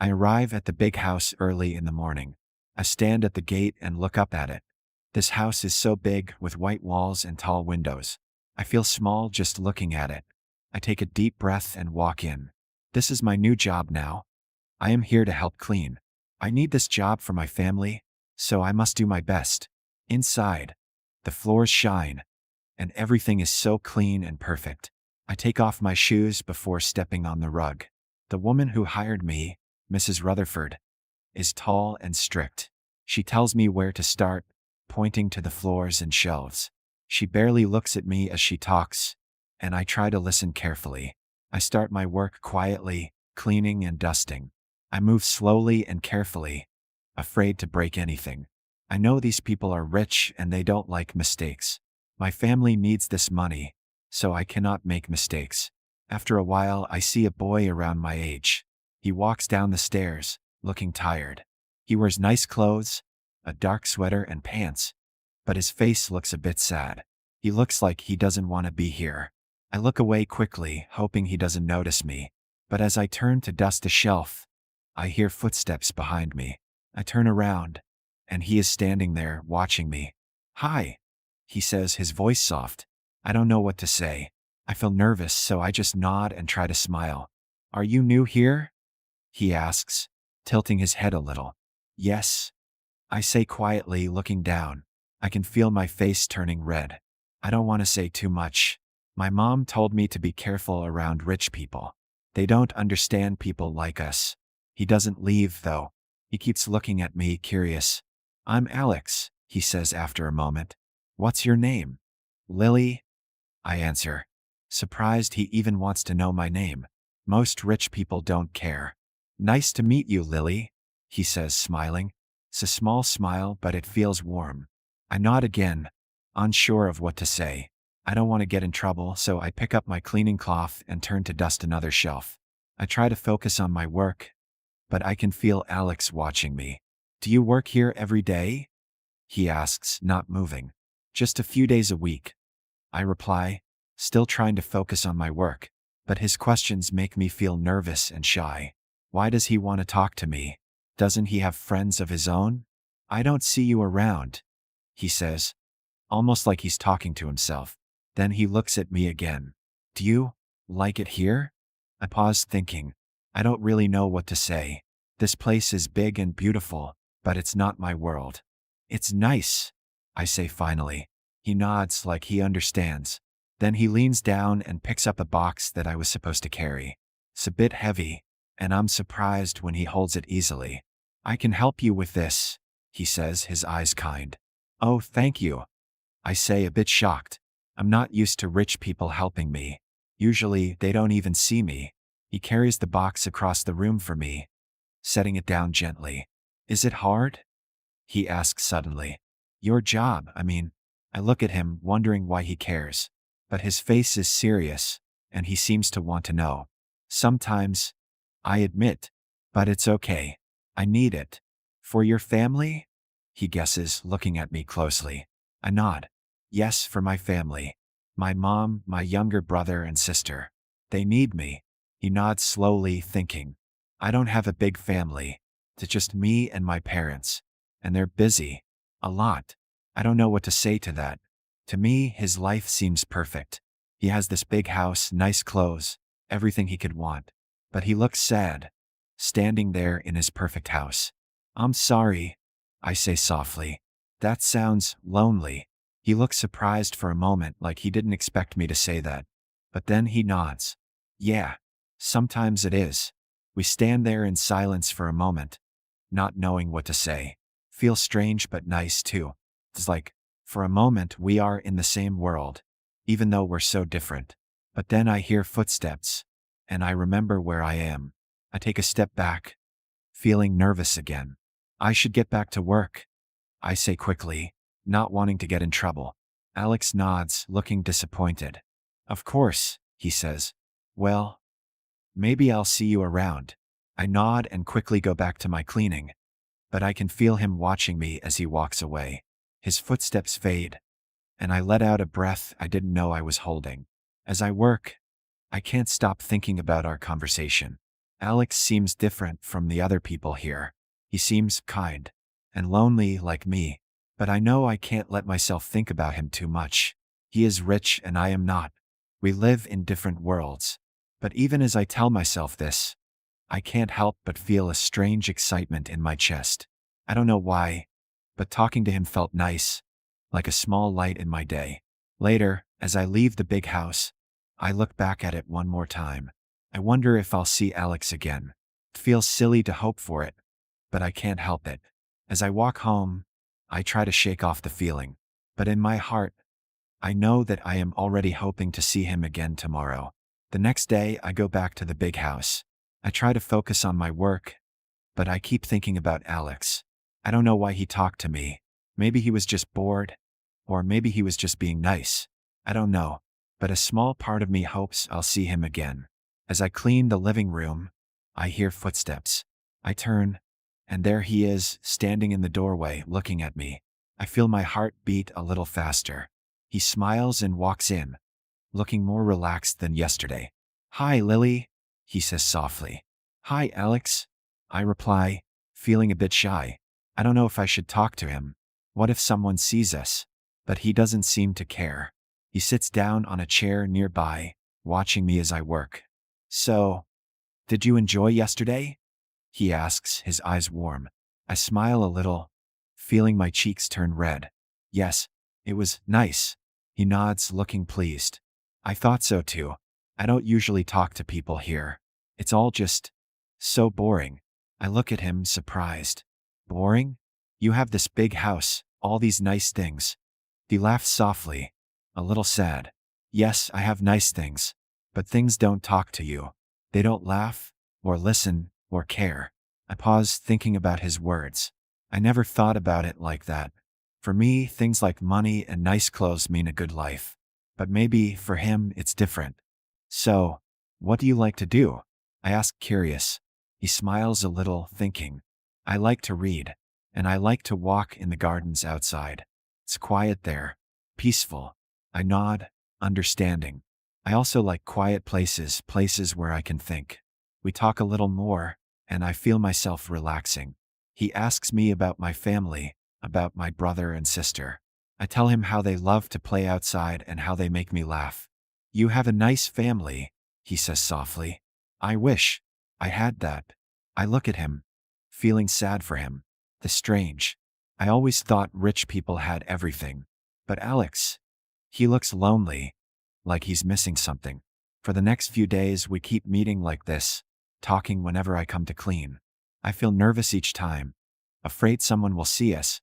I arrive at the big house early in the morning. I stand at the gate and look up at it. This house is so big with white walls and tall windows. I feel small just looking at it. I take a deep breath and walk in. This is my new job now. I am here to help clean. I need this job for my family, so I must do my best. Inside, the floors shine, and everything is so clean and perfect. I take off my shoes before stepping on the rug. The woman who hired me, Mrs. Rutherford, is tall and strict. She tells me where to start, pointing to the floors and shelves. She barely looks at me as she talks, and I try to listen carefully. I start my work quietly, cleaning and dusting. I move slowly and carefully, afraid to break anything. I know these people are rich and they don't like mistakes. My family needs this money, so I cannot make mistakes. After a while, I see a boy around my age. He walks down the stairs, looking tired. He wears nice clothes, a dark sweater and pants, but his face looks a bit sad. He looks like he doesn't want to be here. I look away quickly, hoping he doesn't notice me. But as I turn to dust a shelf, I hear footsteps behind me. I turn around, and he is standing there, watching me. "Hi," he says, his voice soft. I don't know what to say. I feel nervous, so I just nod and try to smile. "Are you new here?" he asks, tilting his head a little. "Yes," I say quietly, looking down. I can feel my face turning red. I don't want to say too much. My mom told me to be careful around rich people. They don't understand people like us. He doesn't leave, though. He keeps looking at me, curious. "I'm Alex," he says after a moment. "What's your name?" "Lily," I answer, surprised he even wants to know my name. Most rich people don't care. "Nice to meet you, Lily," he says, smiling. It's a small smile, but it feels warm. I nod again, unsure of what to say. I don't want to get in trouble, so I pick up my cleaning cloth and turn to dust another shelf. I try to focus on my work, but I can feel Alex watching me. "Do you work here every day?" he asks, not moving. "Just a few days a week," I reply, still trying to focus on my work. But his questions make me feel nervous and shy. Why does he want to talk to me? Doesn't he have friends of his own? "I don't see you around," he says, almost like he's talking to himself. Then he looks at me again. "Do you like it here?" I pause, thinking. I don't really know what to say. This place is big and beautiful, but it's not my world. "It's nice," I say finally. He nods like he understands. Then he leans down and picks up a box that I was supposed to carry. It's a bit heavy, and I'm surprised when he holds it easily. "I can help you with this," he says, his eyes kind. "Oh, thank you," I say, a bit shocked. I'm not used to rich people helping me. Usually, they don't even see me. He carries the box across the room for me, setting it down gently. "Is it hard?" he asks suddenly. "Your job, I mean." I look at him, wondering why he cares. But his face is serious, and he seems to want to know. "Sometimes," I admit, "but it's okay. I need it." "For your family?" he guesses, looking at me closely. I nod. "Yes, for my family. My mom, my younger brother and sister. They need me." He nods slowly, thinking. "I don't have a big family. It's just me and my parents. And they're busy. A lot." I don't know what to say to that. To me, his life seems perfect. He has this big house, nice clothes, everything he could want. But he looks sad, standing there in his perfect house. "I'm sorry," I say softly. "That sounds lonely." He looks surprised for a moment, like he didn't expect me to say that. But then he nods. "Yeah, sometimes it is." We stand there in silence for a moment, not knowing what to say. Feels strange but nice too. It's like, for a moment, we are in the same world, even though we're so different. But then I hear footsteps, and I remember where I am. I take a step back, feeling nervous again. "I should get back to work," I say quickly, not wanting to get in trouble. Alex nods, looking disappointed. "Of course," he says. "Well, maybe I'll see you around." I nod and quickly go back to my cleaning, but I can feel him watching me as he walks away. His footsteps fade, and I let out a breath I didn't know I was holding. As I work, I can't stop thinking about our conversation. Alex seems different from the other people here. He seems kind and lonely like me, but I know I can't let myself think about him too much. He is rich and I am not. We live in different worlds. But even as I tell myself this, I can't help but feel a strange excitement in my chest. I don't know why, but talking to him felt nice, like a small light in my day. Later, as I leave the big house, I look back at it one more time. I wonder if I'll see Alex again. It feels silly to hope for it, but I can't help it. As I walk home, I try to shake off the feeling, but in my heart, I know that I am already hoping to see him again tomorrow. The next day, I go back to the big house. I try to focus on my work, but I keep thinking about Alex. I don't know why he talked to me. Maybe he was just bored, or maybe he was just being nice. I don't know, but a small part of me hopes I'll see him again. As I clean the living room, I hear footsteps. I turn, and there he is, standing in the doorway, looking at me. I feel my heart beat a little faster. He smiles and walks in, looking more relaxed than yesterday. "Hi, Lily," he says softly. "Hi, Alex," I reply, feeling a bit shy. I don't know if I should talk to him. What if someone sees us? But he doesn't seem to care. He sits down on a chair nearby, watching me as I work. "So, did you enjoy yesterday?" he asks, his eyes warm. I smile a little, feeling my cheeks turn red. "Yes, it was nice." He nods, looking pleased. "I thought so too. I don't usually talk to people here. It's all just so boring." I look at him, surprised. "Boring? You have this big house, all these nice things." He laughs softly, a little sad. "Yes, I have nice things, but things don't talk to you. They don't laugh, or listen, or care." I pause, thinking about his words. I never thought about it like that. For me, things like money and nice clothes mean a good life. But maybe, for him, it's different. "So, what do you like to do?" I ask, curious. He smiles a little, thinking. "I like to read, and I like to walk in the gardens outside. It's quiet there, peaceful." I nod, understanding. I also like quiet places, places where I can think. We talk a little more, and I feel myself relaxing. He asks me about my family, about my brother and sister. I tell him how they love to play outside and how they make me laugh. "You have a nice family," he says softly. "I wish I had that." I look at him, feeling sad for him. The strange. I always thought rich people had everything. But Alex, he looks lonely, like he's missing something. For the next few days, we keep meeting like this, talking whenever I come to clean. I feel nervous each time, afraid someone will see us,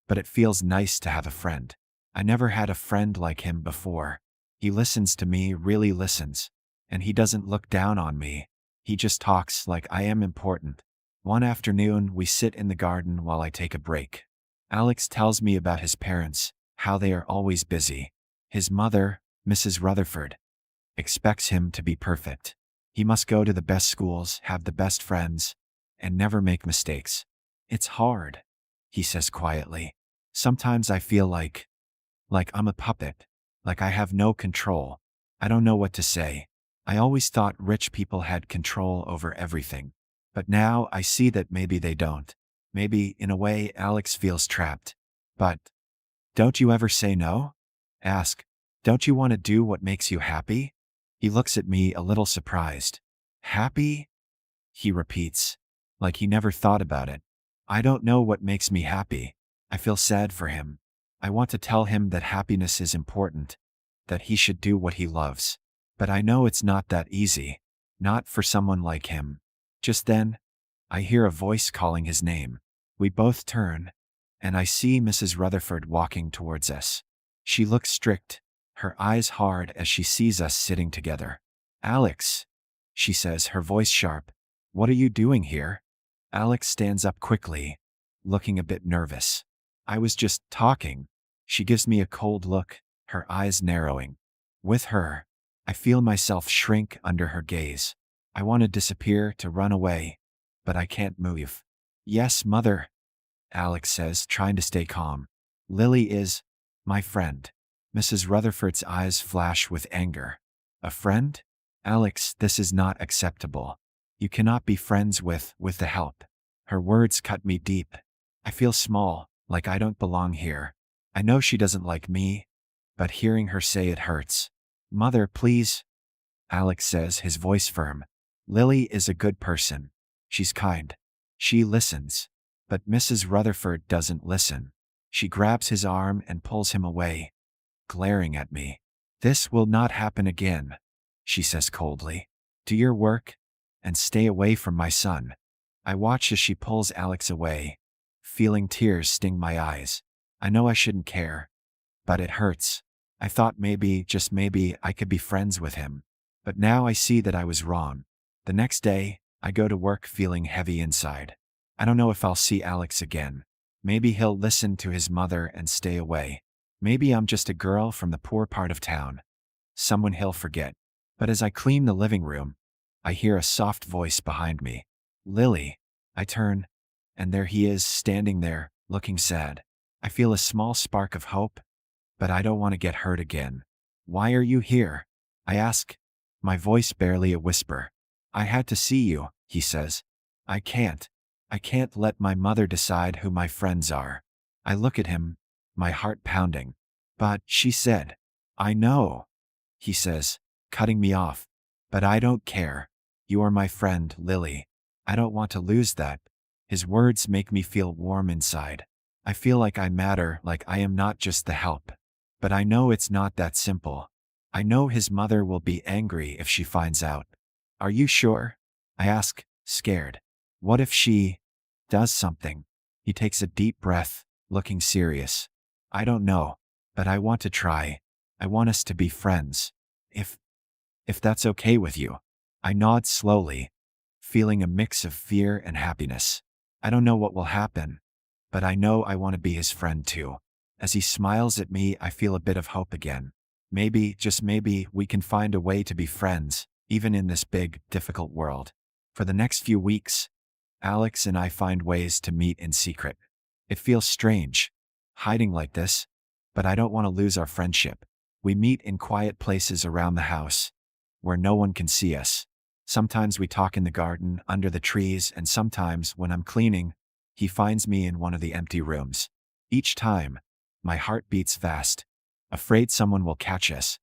but it feels nice to have a friend. I never had a friend like him before. He listens to me, really listens, and he doesn't look down on me. He just talks like I am important. One afternoon, we sit in the garden while I take a break. Alex tells me about his parents, how they are always busy. His mother, Mrs. Rutherford, expects him to be perfect. He must go to the best schools, have the best friends, and never make mistakes. "It's hard," he says quietly. "Sometimes I feel like I'm a puppet, like I have no control. I don't know what to say. I always thought rich people had control over everything. But now I see that maybe they don't. Maybe, in a way, Alex feels trapped. But don't you ever say no?" Ask. "Don't you want to do what makes you happy?" He looks at me a little surprised. "Happy?" he repeats, like he never thought about it. I don't know what makes me happy. I feel sad for him. I want to tell him that happiness is important, that he should do what he loves. But I know it's not that easy. Not for someone like him. Just then, I hear a voice calling his name. We both turn, and I see Mrs. Rutherford walking towards us. She looks strict, her eyes hard as she sees us sitting together. "Alex," she says, her voice sharp. "What are you doing here?" Alex stands up quickly, looking a bit nervous. "I was just talking." She gives me a cold look, her eyes narrowing. With her, I feel myself shrink under her gaze. I want to disappear, to run away, but I can't move. "Yes, Mother," Alex says, trying to stay calm. "Lily is my friend." Mrs. Rutherford's eyes flash with anger. "A friend? Alex, this is not acceptable." You cannot be friends with the help. Her words cut me deep. I feel small, like I don't belong here. I know she doesn't like me, but hearing her say it hurts. Mother, please, Alex says, his voice firm. Lily is a good person. She's kind. She listens. But Mrs. Rutherford doesn't listen. She grabs his arm and pulls him away, glaring at me. This will not happen again, she says coldly. Do your work and stay away from my son. I watch as she pulls Alex away, feeling tears sting my eyes. I know I shouldn't care, but it hurts. I thought maybe, just maybe, I could be friends with him. But now I see that I was wrong. The next day, I go to work feeling heavy inside. I don't know if I'll see Alex again. Maybe he'll listen to his mother and stay away. Maybe I'm just a girl from the poor part of town, someone he'll forget. But as I clean the living room, I hear a soft voice behind me. Lily. I turn, and there he is, standing there, looking sad. I feel a small spark of hope, but I don't want to get hurt again. Why are you here? I ask, my voice barely a whisper. I had to see you, he says. I can't. I can't let my mother decide who my friends are. I look at him, my heart pounding. But, she said. I know, he says, cutting me off. But I don't care. You are my friend, Lily. I don't want to lose that. His words make me feel warm inside. I feel like I matter, like I am not just the help. But I know it's not that simple. I know his mother will be angry if she finds out. Are you sure? I ask, scared. What if she does something? He takes a deep breath, looking serious. I don't know, but I want to try. I want us to be friends. If that's okay with you. I nod slowly, feeling a mix of fear and happiness. I don't know what will happen, but I know I want to be his friend too. As he smiles at me, I feel a bit of hope again. Maybe, just maybe, we can find a way to be friends, even in this big, difficult world. For the next few weeks, Alex and I find ways to meet in secret. It feels strange, hiding like this, but I don't want to lose our friendship. We meet in quiet places around the house, where no one can see us. Sometimes we talk in the garden, under the trees, and sometimes, when I'm cleaning, he finds me in one of the empty rooms. Each time, my heart beats fast, afraid someone will catch us.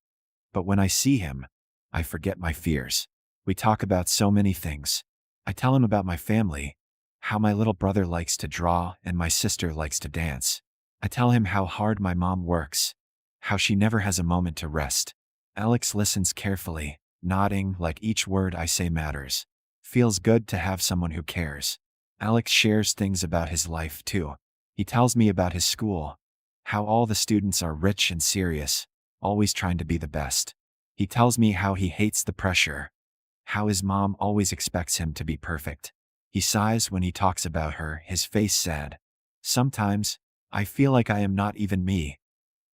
But when I see him, I forget my fears. We talk about so many things. I tell him about my family, how my little brother likes to draw and my sister likes to dance. I tell him how hard my mom works, how she never has a moment to rest. Alex listens carefully, nodding like each word I say matters. Feels good to have someone who cares. Alex shares things about his life too. He tells me about his school, how all the students are rich and serious, always trying to be the best. He tells me how he hates the pressure, how his mom always expects him to be perfect. He sighs when he talks about her, his face sad. Sometimes, I feel like I am not even me,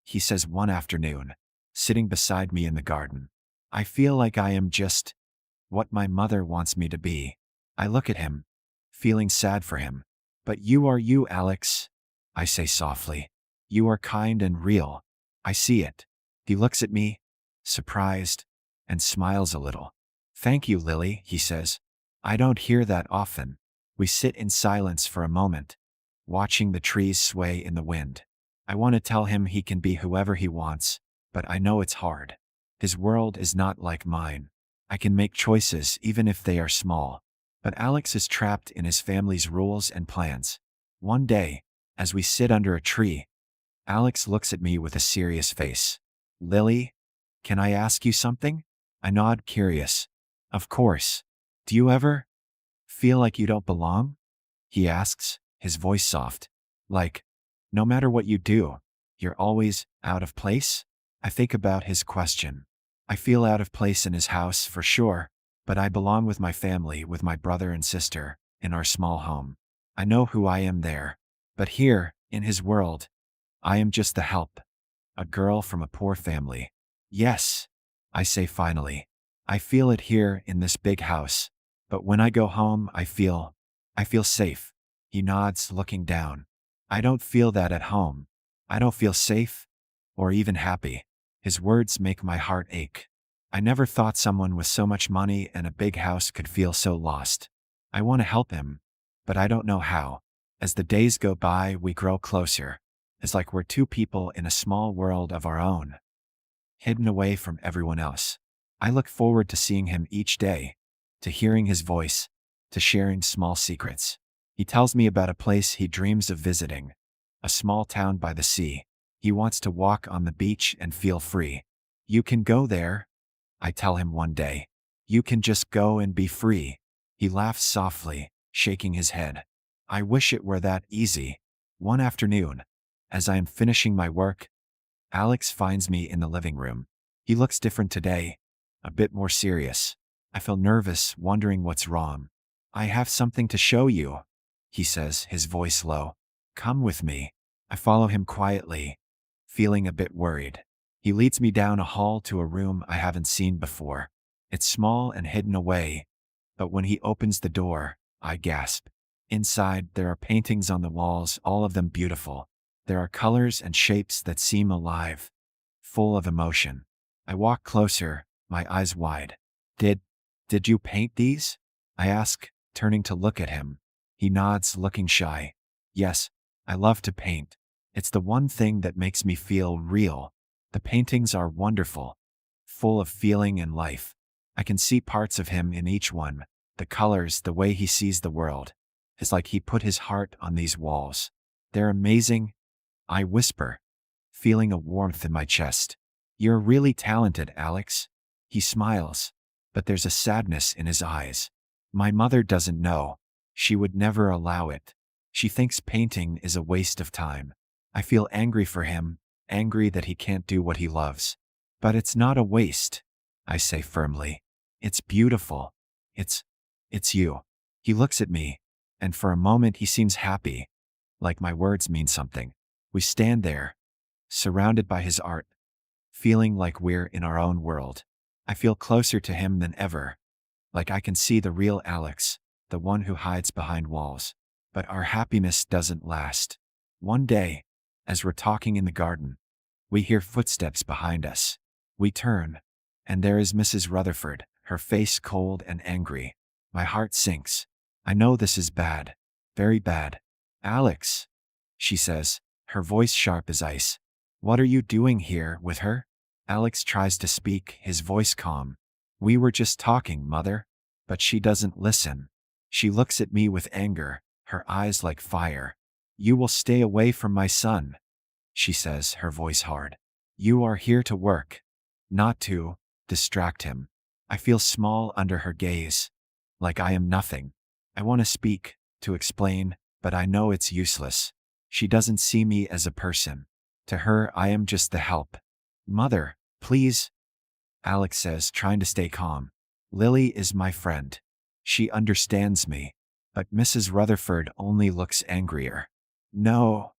he says one afternoon, sitting beside me in the garden. I feel like I am just what my mother wants me to be. I look at him, feeling sad for him. But you are you, Alex, I say softly. You are kind and real. I see it. He looks at me, surprised, and smiles a little. Thank you, Lily, he says. I don't hear that often. We sit in silence for a moment, watching the trees sway in the wind. I want to tell him he can be whoever he wants, but I know it's hard. His world is not like mine. I can make choices even if they are small. But Alex is trapped in his family's rules and plans. One day, as we sit under a tree, Alex looks at me with a serious face. Lily, can I ask you something? I nod, curious. Of course. Do you ever feel like you don't belong? He asks, his voice soft. Like, no matter what you do, you're always out of place? I think about his question. I feel out of place in his house, for sure, but I belong with my family, with my brother and sister, in our small home. I know who I am there. But here, in his world, I am just the help. A girl from a poor family. Yes, I say finally. I feel it here in this big house. But when I go home, I feel safe. He nods, looking down. I don't feel that at home. I don't feel safe, or even happy. His words make my heart ache. I never thought someone with so much money and a big house could feel so lost. I want to help him, but I don't know how. As the days go by, we grow closer. It's like we're two people in a small world of our own, hidden away from everyone else. I look forward to seeing him each day, to hearing his voice, to sharing small secrets. He tells me about a place he dreams of visiting, a small town by the sea. He wants to walk on the beach and feel free. You can go there, I tell him one day. You can just go and be free. He laughs softly, shaking his head. I wish it were that easy. One afternoon, as I am finishing my work, Alex finds me in the living room. He looks different today, a bit more serious. I feel nervous, wondering what's wrong. I have something to show you, he says, his voice low. Come with me. I follow him quietly, feeling a bit worried. He leads me down a hall to a room I haven't seen before. It's small and hidden away, but when he opens the door, I gasp. Inside, there are paintings on the walls, all of them beautiful. There are colors and shapes that seem alive, full of emotion. I walk closer, my eyes wide. Did you paint these? I ask, turning to look at him. He nods, looking shy. Yes, I love to paint. It's the one thing that makes me feel real. The paintings are wonderful, full of feeling and life. I can see parts of him in each one, the colors, the way he sees the world. It's like he put his heart on these walls. They're amazing, I whisper, feeling a warmth in my chest. You're really talented, Alex. He smiles, but there's a sadness in his eyes. My mother doesn't know. She would never allow it. She thinks painting is a waste of time. I feel angry for him, angry that he can't do what he loves. But it's not a waste, I say firmly. It's beautiful. It's you. He looks at me, and for a moment he seems happy, like my words mean something. We stand there, surrounded by his art, feeling like we're in our own world. I feel closer to him than ever, like I can see the real Alex, the one who hides behind walls. But our happiness doesn't last. One day, as we're talking in the garden, we hear footsteps behind us. We turn, and there is Mrs. Rutherford, her face cold and angry. My heart sinks. I know this is bad, very bad. Alex, she says, her voice sharp as ice. What are you doing here with her? Alex tries to speak, his voice calm. We were just talking, Mother. But she doesn't listen. She looks at me with anger, her eyes like fire. You will stay away from my son, she says, her voice hard. You are here to work, not to distract him. I feel small under her gaze, like I am nothing. I want to speak, to explain, but I know it's useless. She doesn't see me as a person. To her, I am just the help. Mother, please, Alex says, trying to stay calm. Lily is my friend. She understands me. But Mrs. Rutherford only looks angrier. No,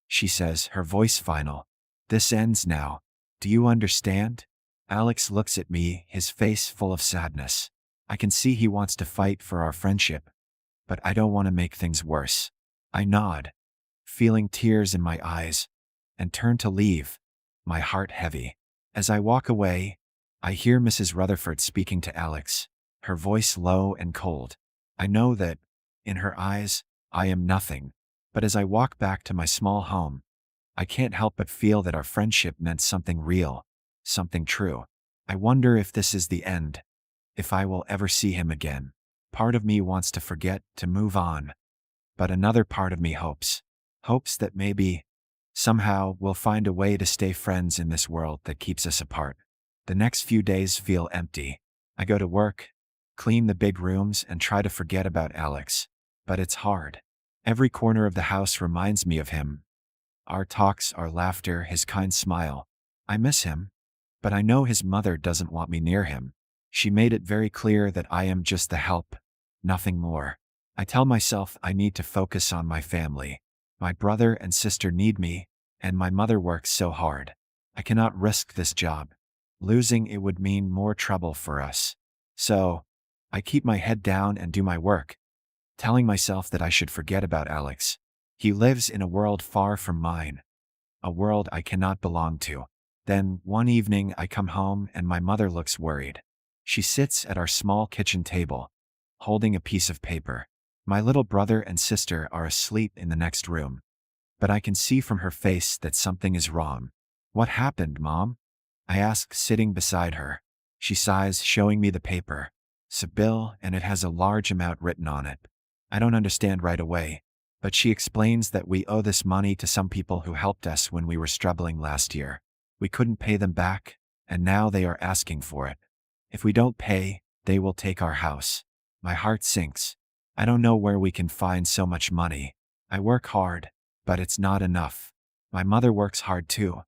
she says, her voice final. This ends now. Do you understand? Alex looks at me, his face full of sadness. I can see he wants to fight for our friendship, but I don't want to make things worse. I nod, feeling tears in my eyes, and turn to leave, my heart heavy. As I walk away, I hear Mrs. Rutherford speaking to Alex, her voice low and cold. I know that, in her eyes, I am nothing. But as I walk back to my small home, I can't help but feel that our friendship meant something real, something true. I wonder if this is the end, if I will ever see him again. Part of me wants to forget, to move on. But another part of me hopes that maybe, somehow, we'll find a way to stay friends in this world that keeps us apart. The next few days feel empty. I go to work, clean the big rooms, and try to forget about Alex. But it's hard. Every corner of the house reminds me of him. Our talks, our laughter, his kind smile. I miss him, but I know his mother doesn't want me near him. She made it very clear that I am just the help, nothing more. I tell myself I need to focus on my family. My brother and sister need me, and my mother works so hard. I cannot risk this job. Losing it would mean more trouble for us. So, I keep my head down and do my work, telling myself that I should forget about Alex. He lives in a world far from mine, a world I cannot belong to. Then, one evening, I come home and my mother looks worried. She sits at our small kitchen table, holding a piece of paper. My little brother and sister are asleep in the next room, but I can see from her face that something is wrong. What happened, Mom? I ask, sitting beside her. She sighs, showing me the paper. It's a bill, and it has a large amount written on it. I don't understand right away, but she explains that we owe this money to some people who helped us when we were struggling last year. We couldn't pay them back, and now they are asking for it. If we don't pay, they will take our house. My heart sinks. I don't know where we can find so much money. I work hard, but it's not enough. My mother works hard too,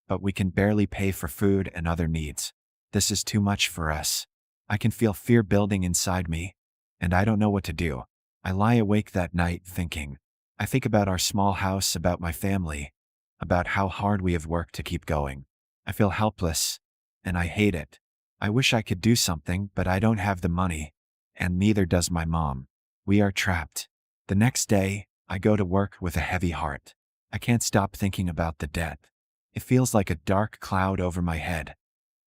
but we can barely pay for food and other needs. This is too much for us. I can feel fear building inside me, and I don't know what to do. I lie awake that night thinking. I think about our small house, about my family, about how hard we have worked to keep going. I feel helpless, and I hate it. I wish I could do something, but I don't have the money, and neither does my mom. We are trapped. The next day, I go to work with a heavy heart. I can't stop thinking about the debt. It feels like a dark cloud over my head,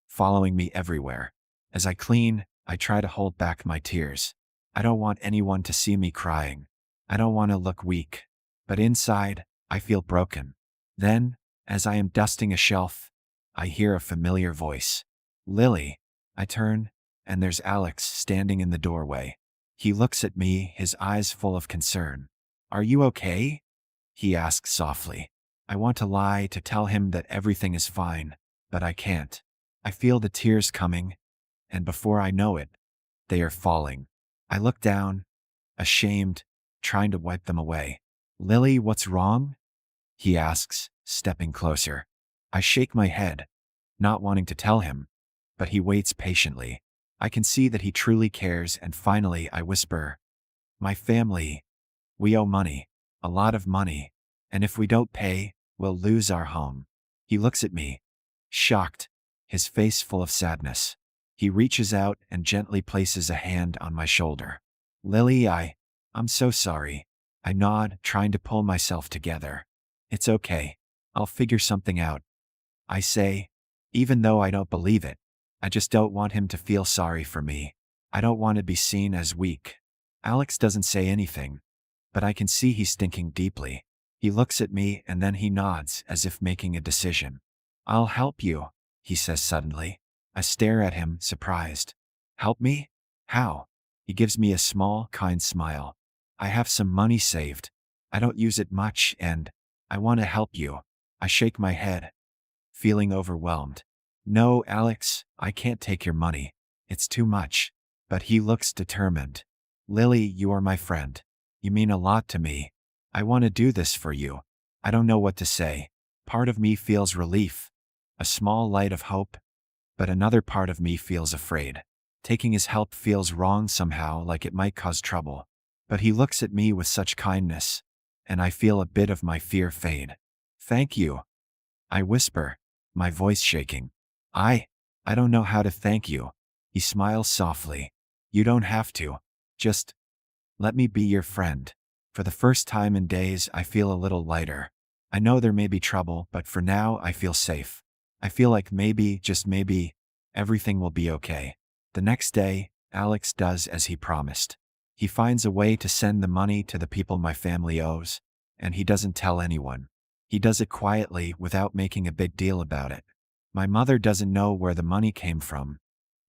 following me everywhere. As I clean, I try to hold back my tears. I don't want anyone to see me crying. I don't want to look weak. But inside, I feel broken. Then, as I am dusting a shelf, I hear a familiar voice. Lily. I turn, and there's Alex standing in the doorway. He looks at me, his eyes full of concern. Are you okay? He asks softly. I want to lie, to tell him that everything is fine, but I can't. I feel the tears coming, and before I know it, they are falling. I look down, ashamed, trying to wipe them away. Lily, what's wrong? He asks, stepping closer. I shake my head, not wanting to tell him, but he waits patiently. I can see that he truly cares, and finally I whisper, my family, we owe money, a lot of money, and if we don't pay, we'll lose our home. He looks at me, shocked, his face full of sadness. He reaches out and gently places a hand on my shoulder. Lily, I'm so sorry. I nod, trying to pull myself together. It's okay. I'll figure something out. I say, even though I don't believe it. I just don't want him to feel sorry for me. I don't want to be seen as weak. Alex doesn't say anything, but I can see he's thinking deeply. He looks at me and then he nods as if making a decision. I'll help you, he says suddenly. I stare at him, surprised. Help me? How? He gives me a small, kind smile. I have some money saved. I don't use it much, and I want to help you. I shake my head, feeling overwhelmed. No, Alex, I can't take your money. It's too much. But he looks determined. Lily, you are my friend. You mean a lot to me. I want to do this for you. I don't know what to say. Part of me feels relief, a small light of hope, but another part of me feels afraid. Taking his help feels wrong somehow, like it might cause trouble. But he looks at me with such kindness, and I feel a bit of my fear fade. Thank you, I whisper, my voice shaking. I don't know how to thank you. He smiles softly. You don't have to. Just let me be your friend. For the first time in days, I feel a little lighter. I know there may be trouble, but for now, I feel safe. I feel like maybe, just maybe, everything will be okay. The next day, Alex does as he promised. He finds a way to send the money to the people my family owes, and he doesn't tell anyone. He does it quietly, without making a big deal about it. My mother doesn't know where the money came from,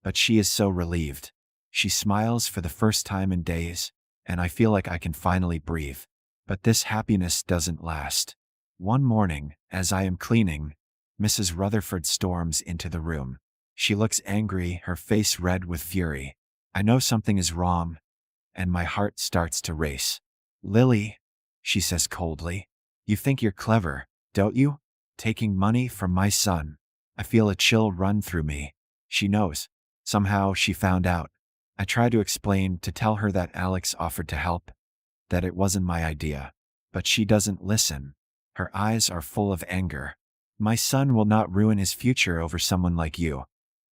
but she is so relieved. She smiles for the first time in days, and I feel like I can finally breathe. But this happiness doesn't last. One morning, as I am cleaning, Mrs. Rutherford storms into the room. She looks angry, her face red with fury. I know something is wrong, and my heart starts to race. Lily, she says coldly, you think you're clever, don't you? Taking money from my son. I feel a chill run through me. She knows. Somehow she found out. I try to explain, to tell her that Alex offered to help, that it wasn't my idea. But she doesn't listen. Her eyes are full of anger. My son will not ruin his future over someone like you,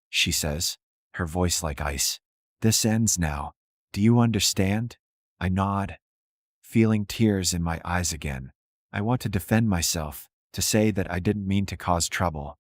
she says, her voice like ice. This ends now. Do you understand? I nod, feeling tears in my eyes again. I want to defend myself, to say that I didn't mean to cause trouble.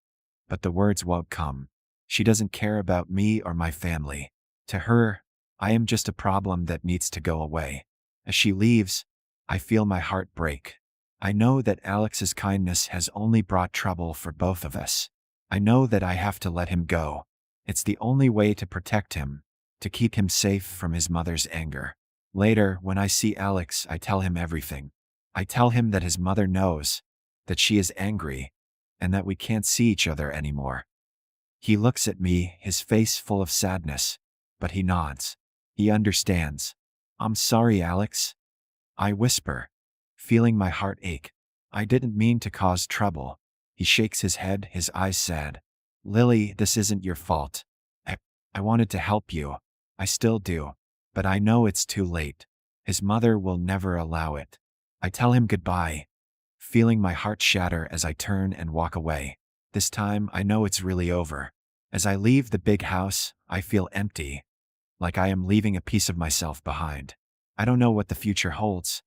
but the words won't come. She doesn't care about me or my family. To her, I am just a problem that needs to go away. As she leaves, I feel my heart break. I know that Alex's kindness has only brought trouble for both of us. I know that I have to let him go. It's the only way to protect him, to keep him safe from his mother's anger. Later, when I see Alex, I tell him everything. I tell him that his mother knows, that she is angry, and that we can't see each other anymore. He looks at me, his face full of sadness, but he nods. He understands. I'm sorry, Alex, I whisper, feeling my heart ache. I didn't mean to cause trouble. He shakes his head, his eyes sad. Lily, this isn't your fault. I, I wanted to help you. I still do. But I know it's too late. His mother will never allow it. I tell him goodbye, feeling my heart shatter as I turn and walk away. This time, I know it's really over. As I leave the big house, I feel empty, like I am leaving a piece of myself behind. I don't know what the future holds,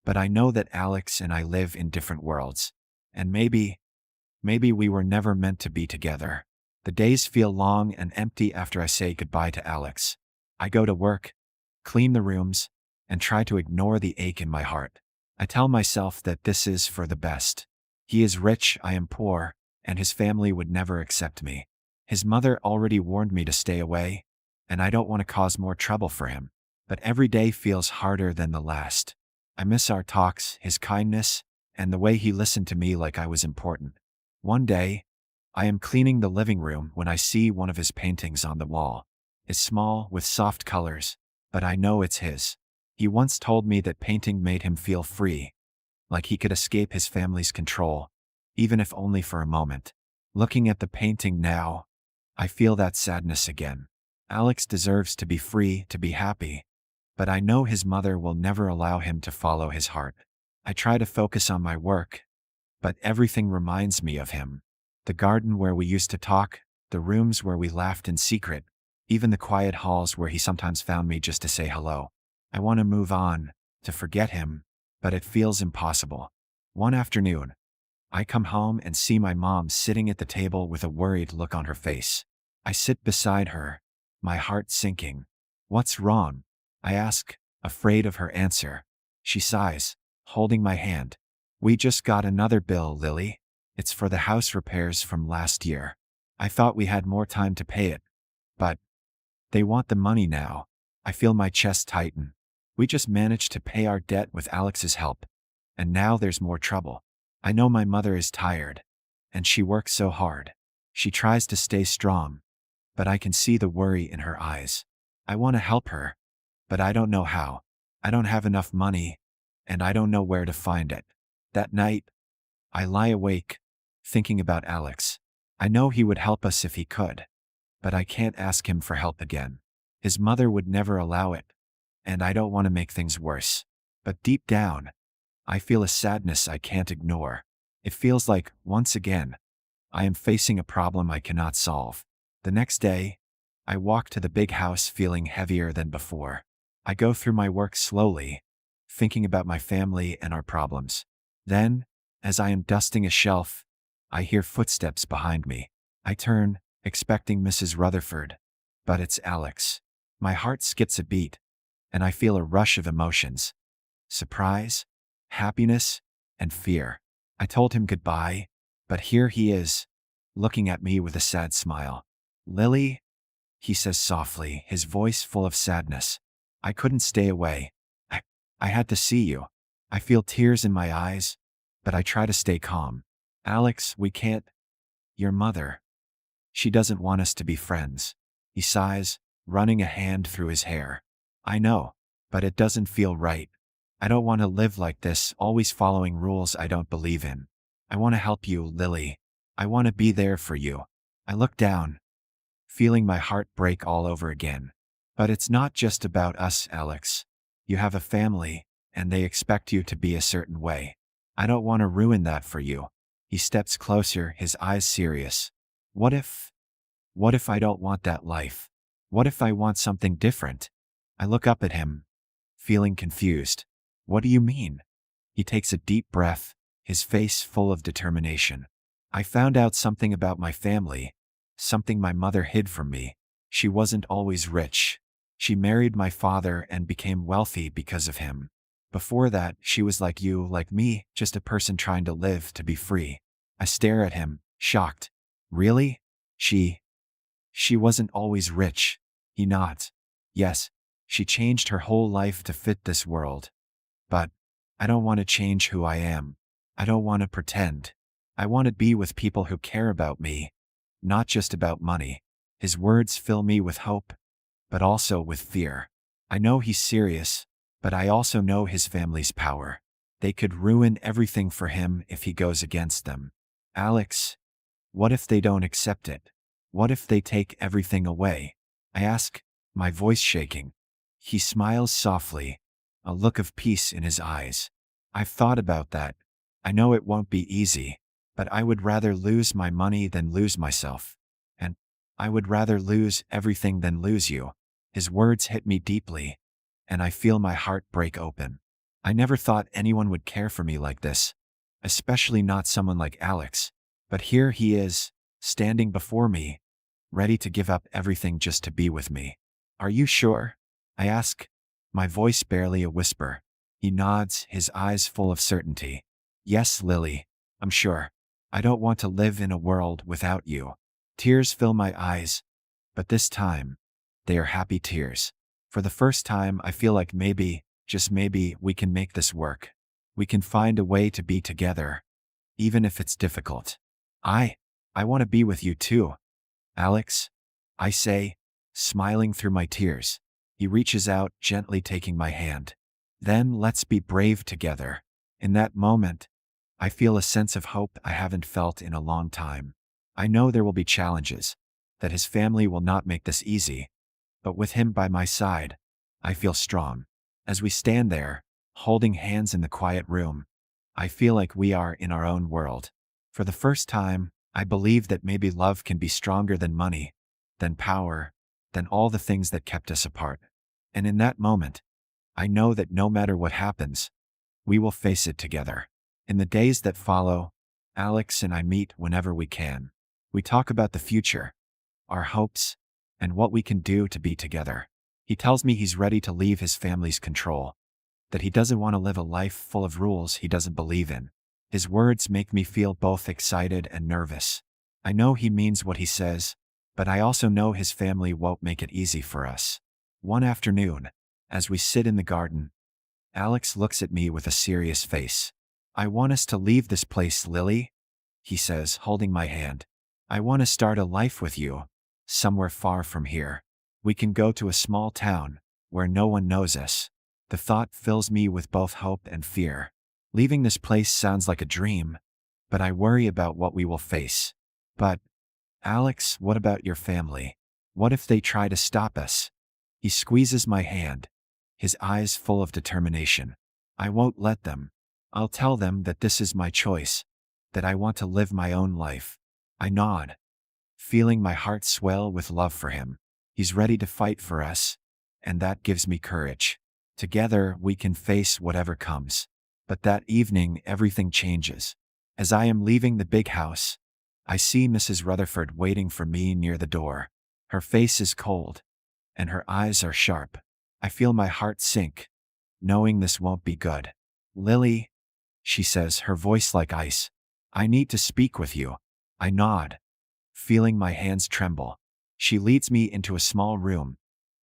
but I know that Alex and I live in different worlds. And maybe we were never meant to be together. The days feel long and empty after I say goodbye to Alex. I go to work, clean the rooms, and try to ignore the ache in my heart. I tell myself that this is for the best. He is rich, I am poor, and his family would never accept me. His mother already warned me to stay away, and I don't want to cause more trouble for him. But every day feels harder than the last. I miss our talks, his kindness, and the way he listened to me like I was important. One day, I am cleaning the living room when I see one of his paintings on the wall. It's small, with soft colors, but I know it's his. He once told me that painting made him feel free, like he could escape his family's control, even if only for a moment. Looking at the painting now, I feel that sadness again. Alex deserves to be free, to be happy, but I know his mother will never allow him to follow his heart. I try to focus on my work, but everything reminds me of him. The garden where we used to talk, the rooms where we laughed in secret, even the quiet halls where he sometimes found me just to say hello. I want to move on, to forget him, but it feels impossible. One afternoon, I come home and see my mom sitting at the table with a worried look on her face. I sit beside her, my heart sinking. What's wrong? I ask, afraid of her answer. She sighs, holding my hand. We just got another bill, Lily. It's for the house repairs from last year. I thought we had more time to pay it, but they want the money now. I feel my chest tighten. We just managed to pay our debt with Alex's help, and now there's more trouble. I know my mother is tired, and she works so hard. She tries to stay strong, but I can see the worry in her eyes. I want to help her, but I don't know how. I don't have enough money, and I don't know where to find it. That night, I lie awake, thinking about Alex. I know he would help us if he could, but I can't ask him for help again. His mother would never allow it, and I don't want to make things worse. But deep down, I feel a sadness I can't ignore. It feels like, once again, I am facing a problem I cannot solve. The next day, I walk to the big house feeling heavier than before. I go through my work slowly, thinking about my family and our problems. Then, as I am dusting a shelf, I hear footsteps behind me. I turn, expecting Mrs. Rutherford, but it's Alex. My heart skips a beat, and I feel a rush of emotions. Surprise, happiness, and fear. I told him goodbye, but here he is, looking at me with a sad smile. Lily, he says softly, his voice full of sadness. I couldn't stay away. I had to see you. I feel tears in my eyes, but I try to stay calm. Alex, we can't. Your mother. She doesn't want us to be friends. He sighs, running a hand through his hair. I know, but it doesn't feel right. I don't want to live like this, always following rules I don't believe in. I want to help you, Lily. I want to be there for you. I look down, feeling my heart break all over again. But it's not just about us, Alex. You have a family, and they expect you to be a certain way. I don't want to ruin that for you. He steps closer, his eyes serious. What if I don't want that life? What if I want something different? I look up at him, feeling confused. What do you mean? He takes a deep breath, his face full of determination. I found out something about my family, something my mother hid from me. She wasn't always rich. She married my father and became wealthy because of him. Before that, she was like you, like me, just a person trying to live, to be free. I stare at him, shocked. Really? She, she wasn't always rich. He nods. Yes, she changed her whole life to fit this world. But I don't want to change who I am. I don't want to pretend. I want to be with people who care about me, not just about money. His words fill me with hope, but also with fear. I know he's serious, but I also know his family's power. They could ruin everything for him if he goes against them. Alex, what if they don't accept it? What if they take everything away? I ask, my voice shaking. He smiles softly, a look of peace in his eyes. I've thought about that. I know it won't be easy, but I would rather lose my money than lose myself. And I would rather lose everything than lose you. His words hit me deeply, and I feel my heart break open. I never thought anyone would care for me like this, especially not someone like Alex. But here he is, standing before me, ready to give up everything just to be with me. Are you sure? I ask, my voice barely a whisper. He nods, his eyes full of certainty. Yes, Lily, I'm sure. I don't want to live in a world without you. Tears fill my eyes, but this time, they are happy tears. For the first time, I feel like maybe, just maybe, we can make this work. We can find a way to be together, even if it's difficult. I, I want to be with you too, Alex, I say, smiling through my tears. He reaches out, gently taking my hand. Then let's be brave together. In that moment, I feel a sense of hope I haven't felt in a long time. I know there will be challenges, that his family will not make this easy, but with him by my side, I feel strong. As we stand there, holding hands in the quiet room, I feel like we are in our own world. For the first time, I believe that maybe love can be stronger than money, than power, than all the things that kept us apart. And in that moment, I know that no matter what happens, we will face it together. In the days that follow, Alex and I meet whenever we can. We talk about the future, our hopes, and what we can do to be together. He tells me he's ready to leave his family's control, that he doesn't want to live a life full of rules he doesn't believe in. His words make me feel both excited and nervous. I know he means what he says, but I also know his family won't make it easy for us. One afternoon, as we sit in the garden, Alex looks at me with a serious face. I want us to leave this place, Lily, he says, holding my hand. I want to start a life with you, somewhere far from here. We can go to a small town, where no one knows us. The thought fills me with both hope and fear. Leaving this place sounds like a dream, but I worry about what we will face. But, Alex, what about your family? What if they try to stop us? He squeezes my hand, his eyes full of determination. I won't let them. I'll tell them that this is my choice, that I want to live my own life. I nod, feeling my heart swell with love for him. He's ready to fight for us, and that gives me courage. Together, we can face whatever comes. But that evening, everything changes. As I am leaving the big house, I see Mrs. Rutherford waiting for me near the door. Her face is cold, and her eyes are sharp. I feel my heart sink, knowing this won't be good. Lily, she says, her voice like ice. I need to speak with you. I nod, feeling my hands tremble. She leads me into a small room,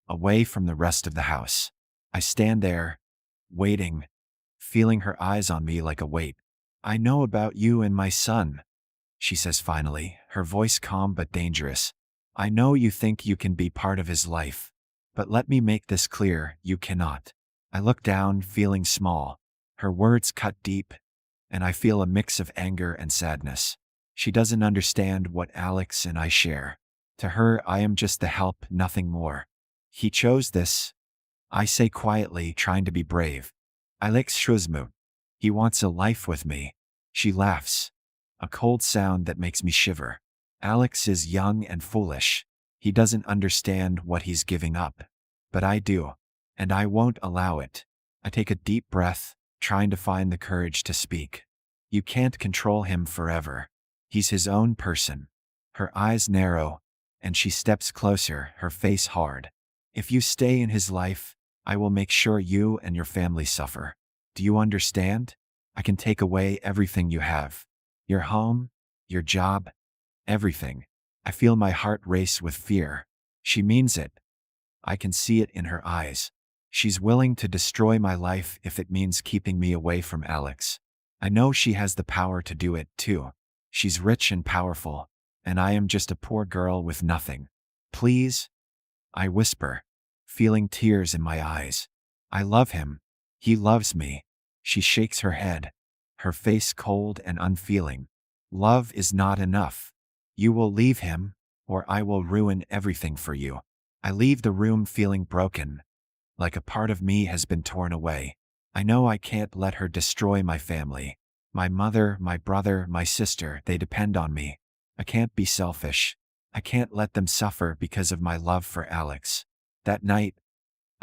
away from the rest of the house. I stand there, waiting, feeling her eyes on me like a weight. I know about you and my son, she says finally, her voice calm but dangerous. I know you think you can be part of his life, but let me make this clear, you cannot. I look down, feeling small. Her words cut deep, and I feel a mix of anger and sadness. She doesn't understand what Alex and I share. To her, I am just the help, nothing more. He chose this, I say quietly, trying to be brave. Alex Shuzmu. He wants a life with me. She laughs, a cold sound that makes me shiver. Alex is young and foolish. He doesn't understand what he's giving up. But I do, and I won't allow it. I take a deep breath, trying to find the courage to speak. You can't control him forever. He's his own person. Her eyes narrow, and she steps closer, her face hard. If you stay in his life, I will make sure you and your family suffer. Do you understand? I can take away everything you have. Your home, your job, everything. I feel my heart race with fear. She means it. I can see it in her eyes. She's willing to destroy my life if it means keeping me away from Alex. I know she has the power to do it, too. She's rich and powerful, and I am just a poor girl with nothing. Please? I whisper, feeling tears in my eyes. I love him. He loves me. She shakes her head, her face cold and unfeeling. Love is not enough. You will leave him, or I will ruin everything for you. I leave the room feeling broken, like a part of me has been torn away. I know I can't let her destroy my family. My mother, my brother, my sister, they depend on me. I can't be selfish. I can't let them suffer because of my love for Alex. That night,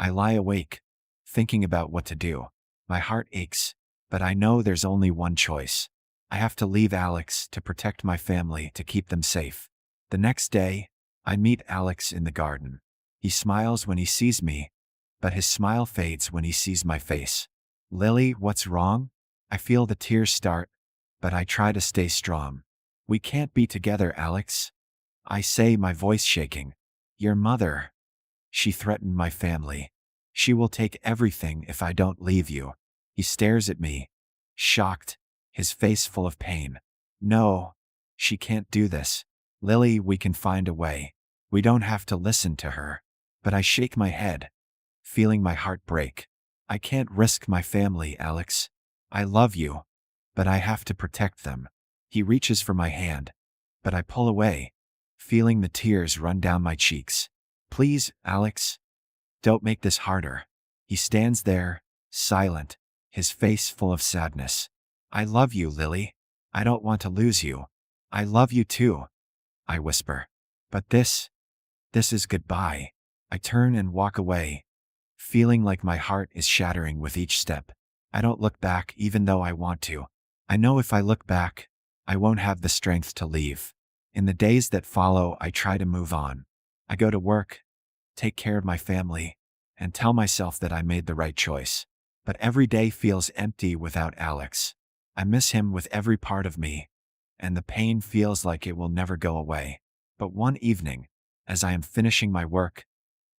I lie awake, thinking about what to do. My heart aches, but I know there's only one choice. I have to leave Alex to protect my family, to keep them safe. The next day, I meet Alex in the garden. He smiles when he sees me, but his smile fades when he sees my face. Lily, what's wrong? I feel the tears start, but I try to stay strong. We can't be together, Alex. I say, my voice shaking. Your mother. She threatened my family. She will take everything if I don't leave you. He stares at me, shocked, his face full of pain. No, she can't do this. Lily, we can find a way. We don't have to listen to her. But I shake my head, feeling my heart break. I can't risk my family, Alex. I love you, but I have to protect them. He reaches for my hand, but I pull away, feeling the tears run down my cheeks. Please, Alex, don't make this harder. He stands there, silent, his face full of sadness. I love you, Lily. I don't want to lose you. I love you too, I whisper. But this is goodbye. I turn and walk away, feeling like my heart is shattering with each step. I don't look back even though I want to. I know if I look back, I won't have the strength to leave. In the days that follow, I try to move on. I go to work, take care of my family, and tell myself that I made the right choice. But every day feels empty without Alex. I miss him with every part of me, and the pain feels like it will never go away. But one evening, as I am finishing my work,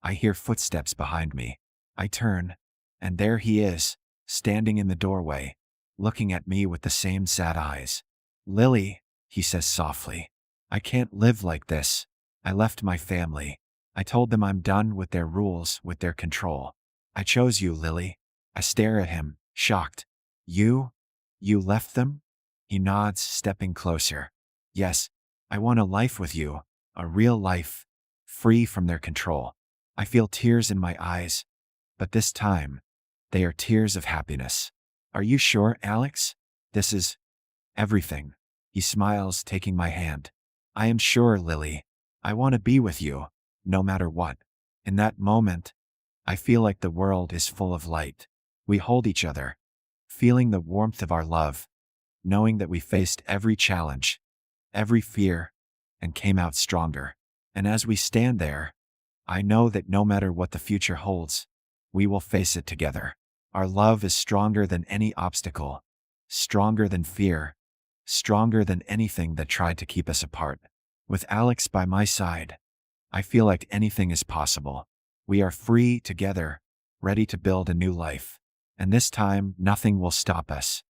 I hear footsteps behind me. I turn, and there he is, standing in the doorway, looking at me with the same sad eyes. Lily, he says softly, I can't live like this. I left my family. I told them I'm done with their rules, with their control. I chose you, Lily. I stare at him, shocked. You left them? He nods, stepping closer. Yes, I want a life with you, a real life, free from their control. I feel tears in my eyes, but this time, they are tears of happiness. Are you sure, Alex? This is everything. He smiles, taking my hand. I am sure, Lily. I want to be with you, no matter what. In that moment, I feel like the world is full of light. We hold each other, feeling the warmth of our love, knowing that we faced every challenge, every fear, and came out stronger. And as we stand there, I know that no matter what the future holds, we will face it together. Our love is stronger than any obstacle, stronger than fear, stronger than anything that tried to keep us apart. With Alex by my side, I feel like anything is possible. We are free together, ready to build a new life. And this time, nothing will stop us.